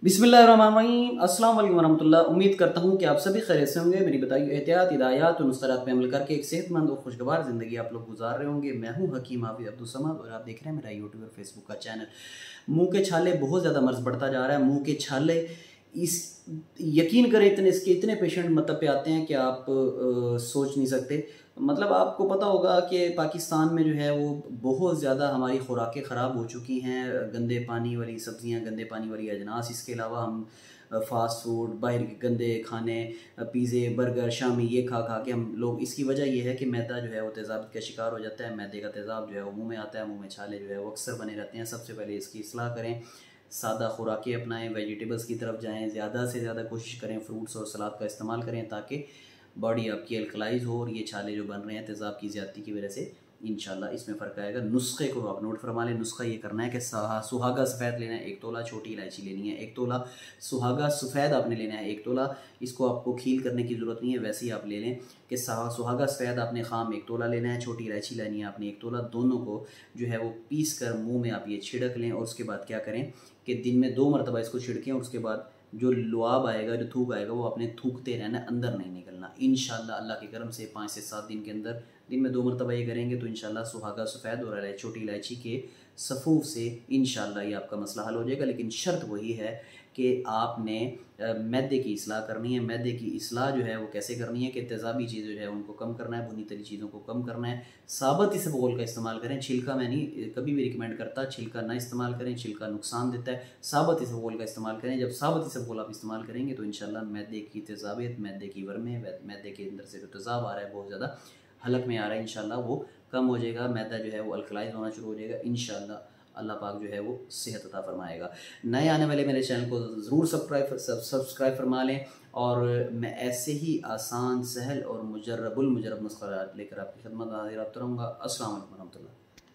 बिस्मिल्लाहिर्रहमानिर्रहीम, अस्सलाम वालेकुम वरहमतुल्लाह। उम्मीद करता हूँ कि आप सभी खैरियत से होंगे। मेरी बताई एहतियात, हिदायत और नुस्ख़ात पे अमल करके एक सेहतमंद और खुशगवार ज़िंदगी आप लोग गुजार रहे होंगे। मैं हूँ हकीम हाफिज़ अब्दुल समद और आप देख रहे हैं मेरा यूट्यूब और फेसबुक का चैनल। मुँह के छाले बहुत ज़्यादा मर्ज़ बढ़ता जा रहा है। मुँह के छाले इस यकीन करें इतने पेशेंट मतलब पे आते हैं कि आप सोच नहीं सकते। मतलब आपको पता होगा कि पाकिस्तान में जो है वो बहुत ज़्यादा हमारी खुराकें ख़राब हो चुकी हैं। गंदे पानी वाली सब्ज़ियाँ, गंदे पानी वाली अजनास, इसके अलावा हम फ़ास्ट फूड, बाहर के गंदे खाने, पिज़्ज़े, बर्गर, शामी, ये खा खा के हम लोग, इसकी वजह ये है कि मैदा जो है वो तेज़ाब का शिकार हो जाता है। मैदे का तेज़ाब जो है वो मुँह में आता है, मुँह में छाले जो है वो अक्सर बने रहते हैं। सबसे पहले इसकी इस्लाह करें, सादा खुराकें अपनाएं, वेजिटेबल्स की तरफ जाएं, ज़्यादा से ज़्यादा कोशिश करें फ्रूट्स और सलाद का इस्तेमाल करें ताकि बॉडी आपकी अल्कलाइज हो और ये छाले जो बन रहे हैं तेज़ाब की ज़्यादती की वजह से इंशाल्लाह इसमें फ़र्क आएगा। नुस्खे को आप नोट फरमा लें। नुस्खा ये करना है कि सुहागा सफ़ेद लेना है 1 तोला, छोटी इलायची लेनी है 1 तोला, सुहागा सफ़ेद आपने लेना है 1 तोला। इसको आपको खील करने की ज़रूरत नहीं है, वैसे ही आप ले लें कि सुहागा सफ़ेद आपने खाम 1 तोला लेना है, छोटी इलायची लेनी है आपने 1 तोला। दोनों को जो है वो पीस कर मुँह में आप ये छिड़क लें और उसके बाद क्या करें कि दिन में 2 मरतबा इसको छिड़कें और उसके बाद जो लुआब आएगा, जो थूक आएगा, वो आपने थूकते रहना, अंदर नहीं निकलना। इंशाल्लाह अल्लाह के करम से 5 से 7 दिन के अंदर दिन में 2 मरतबा ये करेंगे तो इंशाल्लाह सुहागा सफ़ेद और छोटी इलायची के सफ़ूफ से इंशाल्लाह ये आपका मसला हल हो जाएगा। लेकिन शर्त वही है कि आपने मैदे की इस्लाह करनी है। मैदे की इस्लाह जो है वो कैसे करनी है कि तेज़ाबी चीज़ें जो है उनको कम करना है, भुनी तली चीज़ों को कम करना है। साबुत इसबगोल का इस्तेमाल करें, छिलका मैं नहीं कभी भी रिकमेंड करता, छिलका ना इस्तेमाल करें, छिलका नुकसान देता है। साबुत इसबगोल का इस्तेमाल करें। जब साबुत इसबगोल आप इस्तेमाल करेंगे तो इंशाल्लाह मैदे की तेज़ाबियत, मैदे की वर्में, मैदे के अंदर से जो तेज़ाब आ रहा है बहुत ज़्यादा हलक में आ रहा है, इंशाल्लाह वो कम हो जाएगा। मैदा जो है वो अल्कलाइज होना शुरू हो जाएगा। इंशाल्लाह अल्लाह पाक जो है वो सेहत अता फरमाएगा। नए आने वाले मेरे चैनल को ज़रूर सब्सक्राइब फरमा लें और मैं ऐसे ही आसान, सहल और मुजर्रबुल मुजर्रब नुस्ख़ा लेकर आपकी खिदमत में हाज़िर रहूँगा। अस्सलाम वालेकुम रहमतुल्लाह।